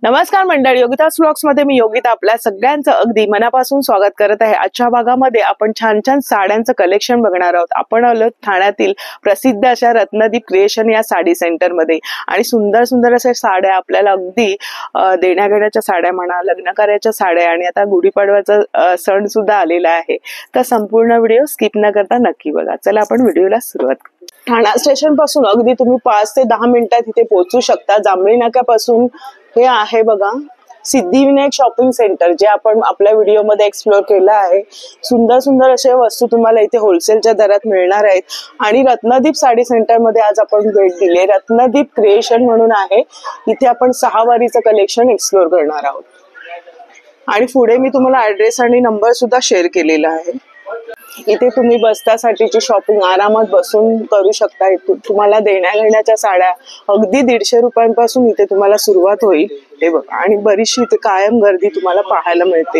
नमस्कार मंडळी, योगिताज व्लॉग्स मध्ये मी योगिता आपल्या सगळ्यांचं अगदी मनापासून स्वागत करत आहे। आजच्या भागामध्ये आपण छान छान साड्यांचं कलेक्शन बघणार आहोत। आपण आलो ठाण्यातील प्रसिद्ध अशा रत्नदीप क्रिएशन या साडी सेंटर मध्ये आणि सुंदर सुंदर अशा साड्या आपल्याला अगदी देण्याघेण्याच्या साड्या म्हणा, लग्न कार्याच्या साड्या आणि आता गुढीपाडव्याचा सण सुद्धा आलेला आहे। तर संपूर्ण व्हिडिओ स्किप न करता नक्की बघा। चला आपण व्हिडिओला सुरुवात करू। ठाणा स्टेशन पासून अगदी तुम्ही 5 ते 10 मिनिटात इथे पोहोचू शकता। जांभळी नाक्यापासून हे आहे बघा सिद्धिविनायक शॉपिंग सेंटर, जे आपण आपल्या व्हिडिओ मध्ये एक्सप्लोर केलं आहे। सुंदर सुंदर अशा वस्तू तुम्हाला इथे होलसेलच्या दरात मिळणार आहेत। आणि रत्नदीप साडी सेंटर मध्ये आज आपण भेट दिली। रत्नदीप क्रिएशन म्हणून आहे, इथे आपण 6 वारीचं कलेक्शन एक्सप्लोर करणार आहोत। आणि पुढे मी तुम्हाला ऍड्रेस आणि नंबर सुद्धा शेअर केलेला आहे। इथे तुम्ही बसतासाठीची शॉपिंग आरामात बसून करू शकता। तुम्हाला देण्या घेण्याच्या साड्या अगदी 150 रुपयांपासून इथे तुम्हाला सुरुवात होईल। हे बघा, आणि बरीचशी इथे कायम गर्दी तुम्हाला पाहायला मिळते,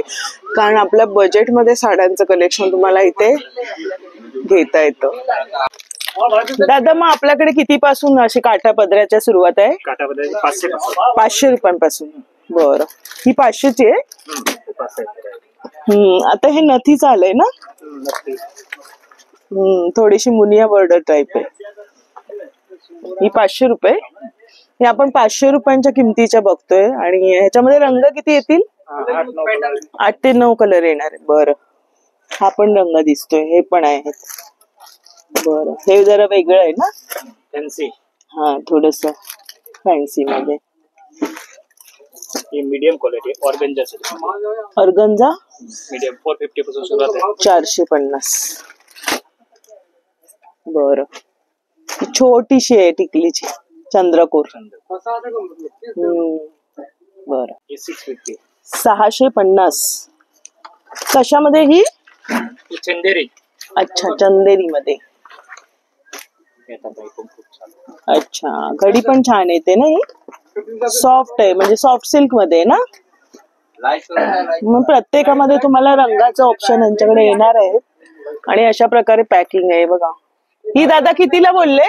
कारण आपल्या बजेटमध्ये साड्यांचं कलेक्शन तुम्हाला इथे घेता येतं। दादा, मग आपल्याकडे किती पासून अशी काठा पदराच्या सुरुवात आहे? काठा पदर 500 रुपयांपासून। बरं, ही 500ची आहे। आता हे नथीच आलंय ना? थोडीशी मुनिया बॉर्डर टाइप आहे। ही 500 रुपये। हे आपण 500 रुपयांच्या किमतीच्या बघतोय। आणि ह्याच्यामध्ये रंग किती येतील? 8 ते 9 कलर येणार आहे। बरं, हा पण रंग दिसतोय, हे पण आहेत। बरं, हे जरा वेगळं आहे ना? फॅन्सी। हा, थोडस फॅन्सी मध्ये। ये medium quality organza silk. Organza medium 450 पासून सुरुवात आहे। 450। बरं, छोटीशी आहे टिकलीची, चंद्रकोर। बरं, 650। 650। कशामध्ये ही? चंदेरी। अच्छा, चंदेरी मध्ये। अच्छा, घडी पण छान येते ना ही? सॉफ्ट आहे, म्हणजे सॉफ्ट सिल्क मध्ये ना? मग प्रत्येकामध्ये तुम्हाला रंगाचं ऑप्शन यांच्याकडे येणार आहे। आणि अशा प्रकारे पॅकिंग आहे बघा। ही दादा कितीला बोलले?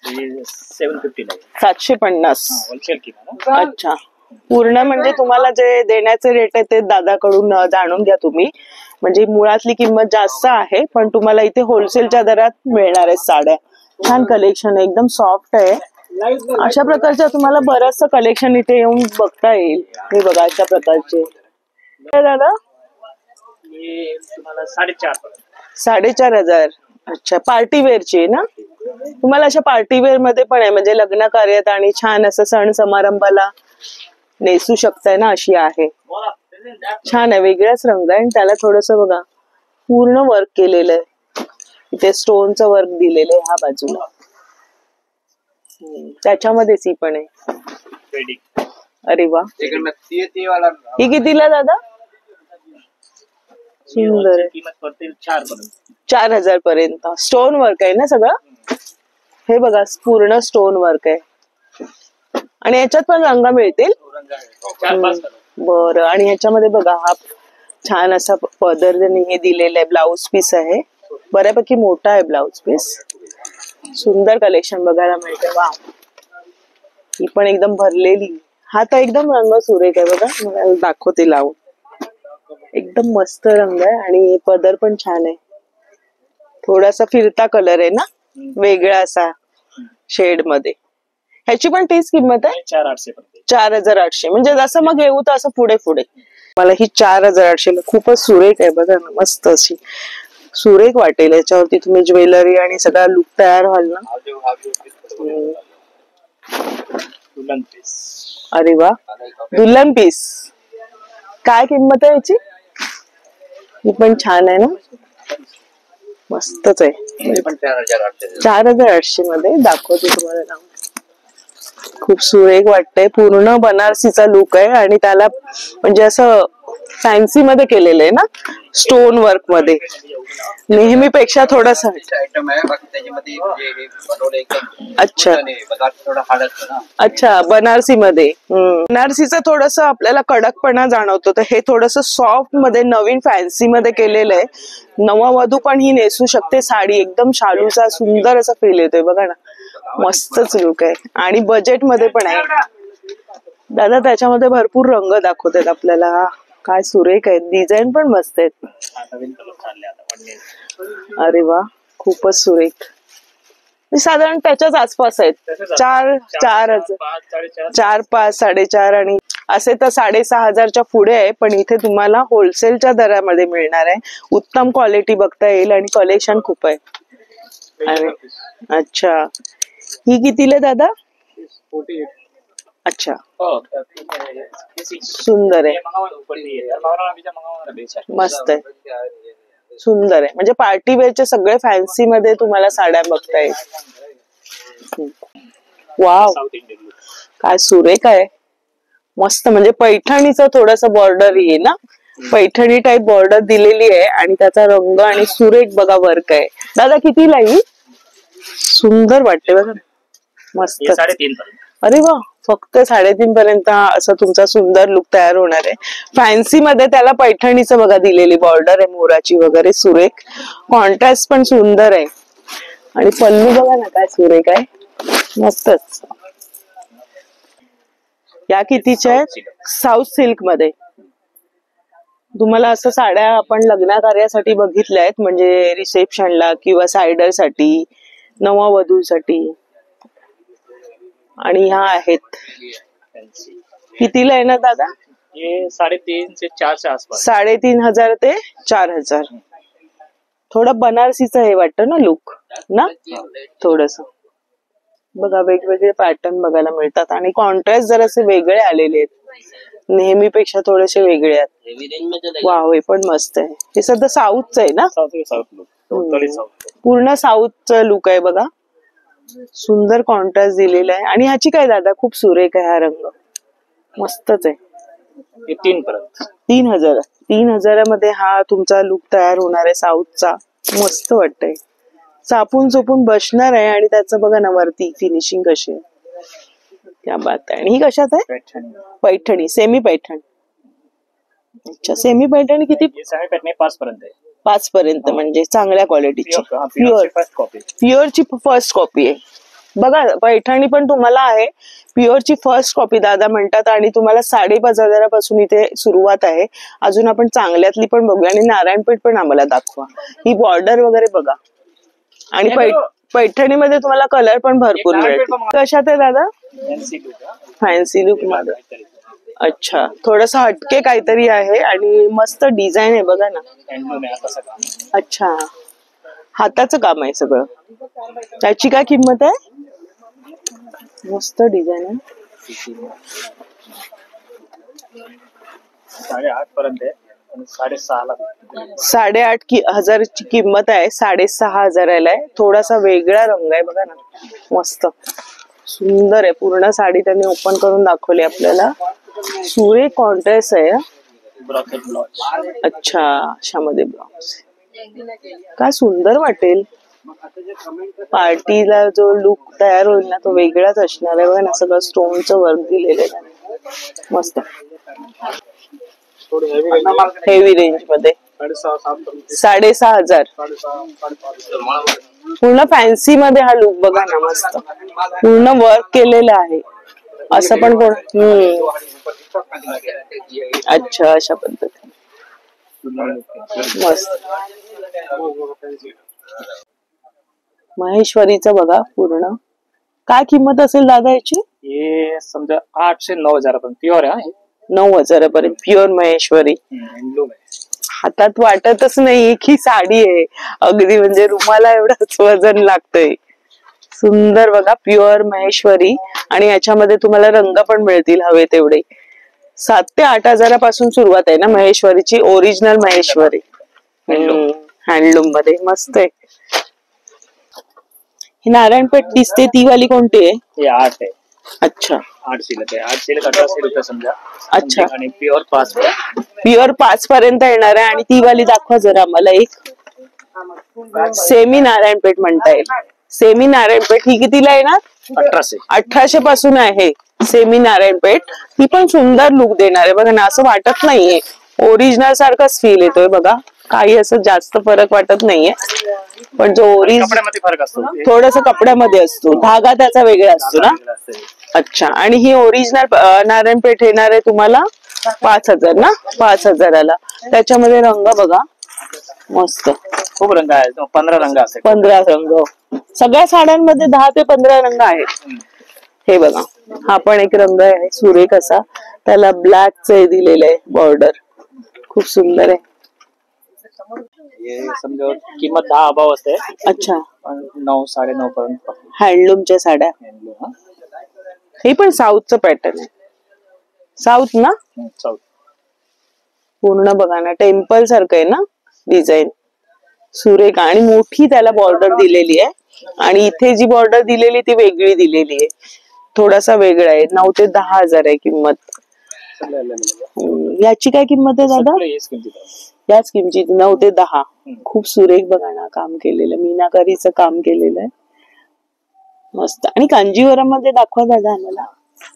750 750। होलसेल किंमत। अच्छा, पूर्ण म्हणजे तुम्हाला जे देण्याचे रेट आहे ते दादाकडून जाणून घ्या तुम्ही। म्हणजे मुळातली किंमत जास्त आहे, पण तुम्हाला इथे होलसेलच्या दरात मिळणार आहे साड्या। छान कलेक्शन आहे, एकदम सॉफ्ट आहे। अशा प्रकारचं तुम्हाला बरंचसं कलेक्शन इथे येऊन बघता येईल। हे बघा, अशा प्रकारचे दादा ये तुम्हाला 4.5 4,500। अच्छा, पार्टी वेअरची आहे ना? तुम्हाला अशा पार्टी वेअर मध्ये पण आहे, म्हणजे लग्न कार्यात आणि छान असं सण समारंभाला नेसू शकताय ना, अशी आहे। छान आहे, वेगळाच रंग आहे। आणि त्याला थोडस बघा पूर्ण वर्क केलेलं आहे। इथे स्टोनचं वर्क दिलेलं आहे ह्या बाजूला। त्याच्यामध्येच ही पण आहे। अरे वा, ही कितीला दादा? सुंदर आहे, किंमत पडते 4,000 पर्यंत। स्टोन वर्क आहे ना सगळं? हे बघा, पूर्ण स्टोन वर्क आहे। आणि याच्यात पण रंग मिळतील? बरं, आणि ह्याच्यामध्ये बघा हा छान असा पदर हे दिलेला आहे। ब्लाउज पीस आहे, बऱ्यापैकी मोठा आहे ब्लाउज पीस। सुंदर कलेक्शन बघायला मिळते। वा, ही पण एकदम भरलेली। हा तर एकदम रंग सुरेख आहे बघा, मला दाखवते लावून। एकदम मस्त रंग आहे आणि पदर पण छान आहे। थोडासा फिरता कलर आहे ना, वेगळा असा शेड मध्ये। ह्याची पण तीच किंमत आहे? 4,800। म्हणजे जसं मग घेऊ तसं पुढे पुढे। मला ही 4,800 खूपच सुरेख आहे बघा ना, मस्त अशी सुरेख वाटेल। याच्यावरती तुम्ही ज्वेलरी आणि सगळा लुक तयार व्हाल ना। अरे वा, दुल्हन पीस। काय किंमत आहे याची? ही पण छान आहे ना, मस्तच आहे। 4,800 मध्ये दाखवते तुम्हाला ना। खूप सुरेख वाटतंय, पूर्ण बनारसीचा लुक आहे। आणि त्याला म्हणजे असं फॅन्सी मध्ये केलेलं आहे ना, स्टोन वर्क मध्ये। नेहमीपेक्षा थोडस। अच्छा अच्छा, बनारसी मध्ये। बनारसीचं थोडस आपल्याला कडकपणा जाणवतो, तर हे थोडस सॉफ्ट मध्ये नवीन फॅन्सी मध्ये केलेलं आहे। नववधू पण ही नेसू शकते साडी। एकदम शालूचा सुंदर असा फील येतोय बघा ना, मस्तच लुक आहे। आणि बजेट मध्ये पण आहे। दादा त्याच्यामध्ये भरपूर रंग दाखवतात आपल्याला. काय सुरेख आहेत, डिझाईन पण मस्त आहेत. नवीन कलर चालले आता पडले. अरे वा, खूपच सुरेख. साधारण त्याच्याच आसपास आहेत. 4,000, 4,500, 4,500 आणि असे तर 6,500च्या पुढे आहे. पण इथे तुम्हाला होलसेलच्या दरामध्ये मिळणार आहे. उत्तम क्वालिटी बघता येईल आणि कलेक्शन खूप आहे. अच्छा, ही कितीला दादा? 48. अच्छा, हो, सुंदर आहे, मस्त आहे, सुंदर आहे. म्हणजे पार्टी वेअरचे सगळे फॅन्सी मध्ये तुम्हाला साड्या बघता येईल. वाव, काय सुरेख आहे, मस्त. म्हणजे पैठणीचं थोडस बॉर्डर आहे ना, पैठणी टाइप बॉर्डर दिलेली आहे आणि त्याचा रंग आणि सुरेख बघा वर्क आहे. दादा कितीला ही? सुंदर वाटते बघा, मस्त. 3.5. अरे वा, फक्त 3.5 पर्यंत असं तुमचा सुंदर लुक तयार होणार आहे. फॅन्सी मध्ये त्याला पैठणीचं बघा दिलेली बॉर्डर आहे मोराची वगैरे, सुरेख. कॉन्ट्रास्ट पण सुंदर आहे आणि पल्लू बघा ना काय सुरेख आहे, मस्तच. या कितीच्या आहेत? साऊथ सिल्क मध्ये. तुम्हाला असं साड्या आपण लग्न कार्यासाठी बघितल्या आहेत, म्हणजे रिसेप्शनला किंवा सायडर साठी, नववधूसाठी. आणि ह्या आहेत कितीला आहे ना दादा? ये 3.5 से 4 आसपास. 3,500 ते 4,000. थोडं बनारसीचं हे वाटतं ना लुक ना, थोडस बघा. वेगवेगळे पॅटर्न बघायला मिळतात आणि कॉन्ट्रास्ट जर असे वेगळे आलेले आहेत, नेहमीपेक्षा थोडेसे वेगळे आहेत. वाव, हे पण मस्त आहे. हे सध्या साऊथचं आहे ना, पूर्ण साऊथचं लुक आहे बघा. सुंदर कॉन्ट्रास्ट दिलेला आहे. आणि ह्याची काय दादा, खूप सुरेख आहे हा रंग, मस्तच आहे. 3,000. 3,000 मध्ये हा तुमचा लुक तयार होणार आहे साऊथचा. मस्त वाटतंय, चापून चोपून बसणार आहे. आणि त्याचं बघा ना वरती फिनिशिंग कशी आहे, क्या बात आहे. आणि ही कशात आहे? पैठणी, सेमी पैठण. अच्छा, सेमी पैठणी किती? 5 पर्यंत. 5 पर्यंत, म्हणजे चांगल्या क्वालिटीची प्युअरची फर्स्ट कॉपी आहे बघा. पैठणी पण तुम्हाला आहे, प्युअरची फर्स्ट कॉपी दादा म्हणतात. आणि तुम्हाला 5,500 पासून इथे सुरुवात आहे. अजून आपण चांगल्यातली पण बघूया. आणि नारायणपेठ पण आम्हाला दाखवा. ही बॉर्डर वगैरे बघा. आणि पैठणीमध्ये तुम्हाला कलर पण भरपूर मिळेल. कशात आहे दादा? फॅन्सी लुक मध्ये. अच्छा, थोडस हटके काहीतरी आहे आणि मस्त डिझाईन आहे बघा ना. अच्छा, हाताचं काम आहे सगळं. त्याची काय किंमत आहे? मस्त डिझाईन आहे. 8.5 पर्यंत. 6,500ची किंमत आहे. 6,500 आहे. थोडासा वेगळा रंग आहे बघा ना, मस्त सुंदर आहे. पूर्ण साडी त्यांनी ओपन करून दाखवली आपल्याला. सुरेख कॉन्ट्रास्ट आहे. अच्छा, अशामध्ये ब्लाउज, काय सुंदर वाटेल. पार्टीला जो लुक तयार होईल ना, तो वेगळाच असणार आहे बघा ना. सगळं स्टोनचं वर्क दिलेलं आहे, मस्त. हेवी रेंज मध्ये 6,500. पूर्ण फॅन्सी मध्ये हा लुक बघा ना, मस्त पूर्ण वर्क केलेलं आहे. असं पण कोण अच्छा, अशा पद्धतीने मस्त. महेश्वरीचं बघा पूर्ण. काय किंमत असेल दादा याची? हे समजा 8 से 9,000 पर्यंत प्युअर आहे. 9,000 पर्यंत प्युअर महेश्वरी. हातात वाटतच नाही की साडी आहे, अगदी म्हणजे रुमाला एवढंच वजन लागतंय. सुंदर बघा, प्युअर महेश्वरी. आणि याच्यामध्ये तुम्हाला रंग पण मिळतील हवे तेवढे. 7,000 ते 8,000 पासून सुरुवात आहे ना महेश्वरीची, ओरिजिनल महेश्वरी हँडलूम मध्ये. मस्त आहे. ही नारायणपेठ दिसते ती वाली कोणती आहे? हे 8 आहे. अच्छा, 8 सिलक आहे. 8 सिलक 1800 रुपये समजा. अच्छा, आणि प्युअर 5. प्युअर 5 पर्यंत येणार आहे. आणि ती वाली दाखवा जरा आम्हाला एक. सेमी नारायणपेठ म्हणता येईल. सेमी नारायणपेठ ही कितीला येणार? 1800. 1800 पासून आहे सेमी नारायणपेठ. ती पण सुंदर लुक देणार आहे बघा ना. असं वाटत नाहीये, ओरिजिनल सारखाच फील येतोय बघा. काही असं जास्त फरक वाटत नाहीये. पण जो ओरिजिनल फरक असतो, थोडस कपड्यामध्ये असतो. धागा त्याचा वेगळा असतो ना. अच्छा, आणि ही ओरिजिनल नारायणपेठ येणार आहे तुम्हाला 5,000 ना, 5,000ला. त्याच्यामध्ये रंग बघा मस्त, खूप रंग आहे, 15 रंग असेल. 15 रंग. सगळ्या साड्यांमध्ये 10 ते 15 रंग आहेत. हे बघा, हा पण एक रंग आहे सुरेख असा, त्याला ब्लॅक चे दिलेलं आहे बॉर्डर, खूप सुंदर आहे. हे समजा किंमत 10 अभाव असते. अच्छा, 9 9.5 पर्यंत. हँडलूमच्या साड्या. हे पण साऊथचं पॅटर्न आहे, साऊथ ना, साऊथ. पूर्ण बघा ना, टेम्पल सारखं आहे ना डिझाईन, सुरेख. आणि मोठी त्याला बॉर्डर दिलेली आहे, आणि इथे जी बॉर्डर दिलेली ती वेगळी दिलेली आहे, थोडासा वेगळा आहे. 9 ते 10,000 आहे किंमत. याची काय किंमत आहे दादा? याच किमतीत 9 ते 10. खूप सुरेख बघा ना, काम केलेलं, मीनाकारीचं काम केलेलं आहे मस्त. आणि कांजीवरम मध्ये दाखवा दादा आम्हाला,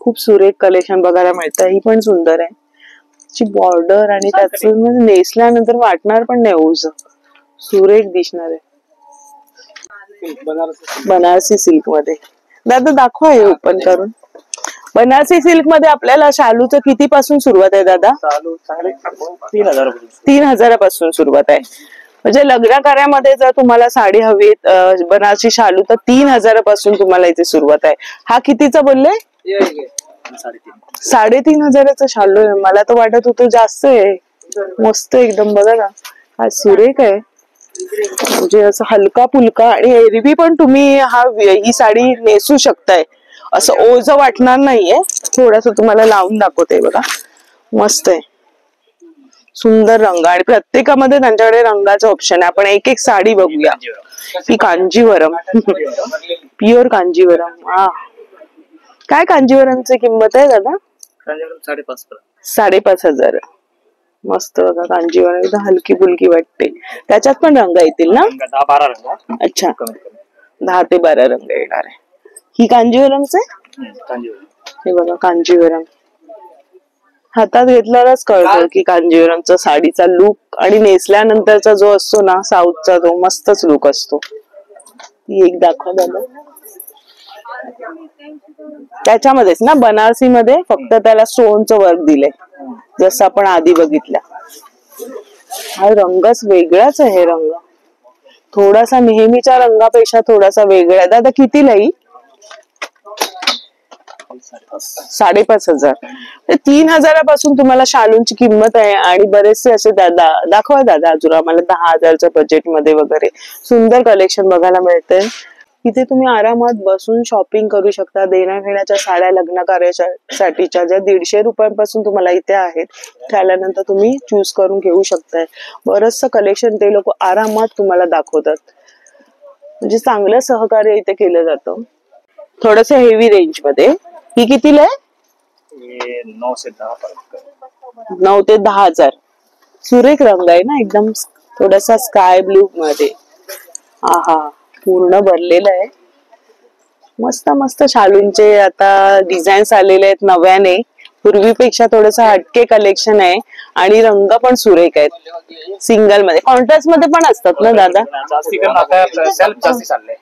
खूप सुरेख कलेक्शन बघायला मिळतं. ही पण सुंदर आहे, बॉर्डर, आणि त्याचं नेसल्यानंतर वाटणार पण नाही ओझ, सुरेख दिसणार आहे. बनारसी सिल्क मध्ये दादा दाखवा, हे ओपन करून. बनारसी सिल्क मध्ये आपल्याला शालूचं किती पासून सुरुवात आहे दादा? 3,000 पासून सुरुवात आहे. म्हणजे लग्न कार्यामध्ये जर तुम्हाला साडी हवी बनारसी शालू, तर 3,000 पासून तुम्हाला इथे सुरुवात आहे. हा कितीचा बोलले? 3,500चा शालू आहे. मला तर वाटत होतं जास्त आहे. मस्त एकदम बघा ना, हा सुरेख आहे, म्हणजे असं हलका फुलका, आणि एरवी पण तुम्ही ही साडी नेसू शकताय, असं ओझ वाटणार नाहीये. थोडस तुम्हाला लावून दाखवते बघा, मस्त आहे, सुंदर रंग. आणि प्रत्येकामध्ये त्यांच्याकडे रंगाचं ऑप्शन आहे. आपण एक एक साडी बघूया. ही कांजीवरम, प्युअर कांजीवरम. हा, काय कांजीवरमची किंमत आहे दादा? 5,500. मस्त बघा, कांजीवरम एकदम हलकी फुलकी वाटते. त्याच्यात पण रंग येतील ना? 10-12 रंग. अच्छा, 10 ते 12 रंग येणार आहे. ही कांजीवरमच आहे. हे बघा कांजीवरम, हातात घेतल्यावरच कळतं की कांजीवरमचा साडीचा लुक आणि नेसल्यानंतरचा जो असतो ना साऊथचा, तो मस्तच लुक असतो. ती एक दाखवा दादा. त्याच्यामध्येच ना बनारसी मध्ये फक्त त्याला स्टोनचं वर्क दिलंय, जसं आपण आधी बघितलं. हा रंगच वेगळाच आहे. रंग थोडासा नेहमीच्या रंगापेक्षा थोडासा वेगळा आहे. दादा कितीला ही? 5,500. 3,000 पासून तुम्हाला शालूंची किंमत आहे. आणि बरेचसे असे दाखवा दादा अजून आम्हाला 10,000च्या बजेट मध्ये वगैरे सुंदर कलेक्शन बघायला मिळतंय. इथे तुम्ही आरामात बसून शॉपिंग करू शकता. देण्या घेण्याच्या साड्या लग्न कार्यासाठीच्या ज्या 150 रुपयांपासून तुम्हाला इथे आहेत, त्यानंतर तुम्ही चूज करून घेऊ शकताय. बरचसं कलेक्शन ते लोक आरामात तुम्हाला दाखवतात, म्हणजे चांगलं सहकार्य इथे केलं जातं. थोडस हेवी रेंज मध्ये. ही कितीला आहे? 9 ते 10,000. सुरेख रंग आहे ना एकदम, थोडासा स्काय ब्लू मध्ये. आहा, पूर्ण भरलेलं आहे. मस्त मस्त शालूंचे आता डिझाईन्स आलेले आहेत नव्याने. पूर्वीपेक्षा थोडस हटके कलेक्शन आहे, आणि रंग पण सुरेख आहेत. सिंगल मध्ये, कॉन्ट्रास्ट मध्ये पण असतात ना दादा?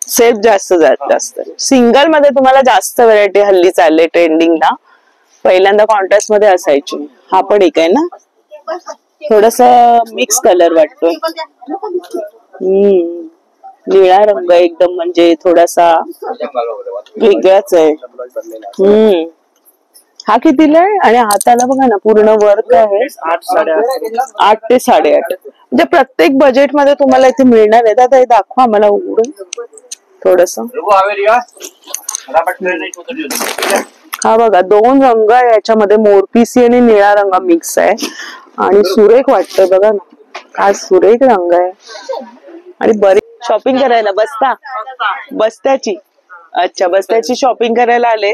सेल्फ जास्त. सिंगल मध्ये तुम्हाला जास्त व्हरायटी हल्ली चालले ट्रेंडिंगला. पहिल्यांदा कॉन्ट्रास्ट मध्ये असायची. हा पण एक आहे ना, थोडस मिक्स कलर वाटतोय. निळा रंग एकदम, म्हणजे थोडासा वेगळाच आहे. हा कितीला आहे? आणि हाताला बघा ना पूर्ण वर्क आहे. 8 ते 8.5. म्हणजे प्रत्येक बजेट मध्ये तुम्हाला इथे मिळणार आहे. आता हे दाखवा मला उघडून थोडस. हा बघा, 2 रंग आहे याच्यामध्ये, मोरपिसी आणि निळा रंग मिक्स आहे, आणि सुरेख वाटतंय बघा ना, काय सुरेख रंग आहे. आणि बरी शॉपिंग करायला बस्त्याची. अच्छा, बस्त्याची शॉपिंग करायला आले.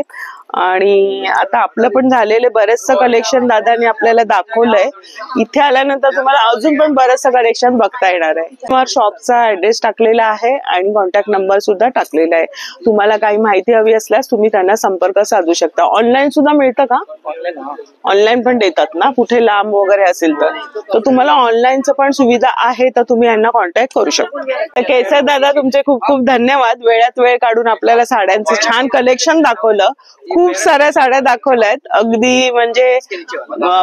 आणि आता आपलं पण झालेलं बरेचसं कलेक्शन दादाने आपल्याला दाखवलंय. इथे आल्यानंतर तुम्हाला अजून पण बरेचसं कलेक्शन बघता येणार आहे. तुम्हाला शॉपचा ऍड्रेस टाकलेला आहे आणि कॉन्टॅक्ट नंबर सुद्धा टाकलेला आहे. तुम्हाला काही माहिती हवी असल्यास तुम्ही त्यांना संपर्क साधू शकता. ऑनलाईन सुद्धा मिळतं का? ऑनलाईन पण देतात ना, कुठे लांब वगैरे असेल तर तुम्हाला ऑनलाईनचं पण सुविधा आहे, तर तुम्ही यांना कॉन्टॅक्ट करू शकता. केसर दादा तुमचे खूप खूप धन्यवाद. वेळात वेळ काढून आपल्याला साड्यांचं छान कलेक्शन दाखवलं. खूप साऱ्या साड्या दाखवल्यात, अगदी म्हणजे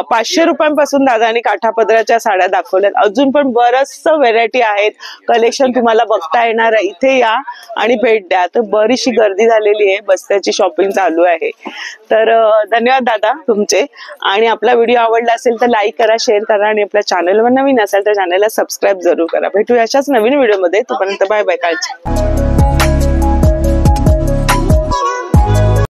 500 रुपयांपासून दादानी काठापदराच्या साड्या दाखवल्यात. अजून पण बरंच व्हेरायटी आहेत, कलेक्शन तुम्हाला बघता येणार आहे. इथे या आणि भेट द्या. तर बरीचशी गर्दी झालेली आहे, बस्त्याची शॉपिंग चालू आहे. तर धन्यवाद दादा तुमचे. आणि आपला व्हिडिओ आवडला असेल तर लाईक करा, शेअर करा आणि आपल्या चॅनलवर नवीन असेल तर चॅनलला सबस्क्राईब जरूर करा. भेटूया अशाच नवीन व्हिडिओमध्ये. तोपर्यंत बाय बाय, काळजी.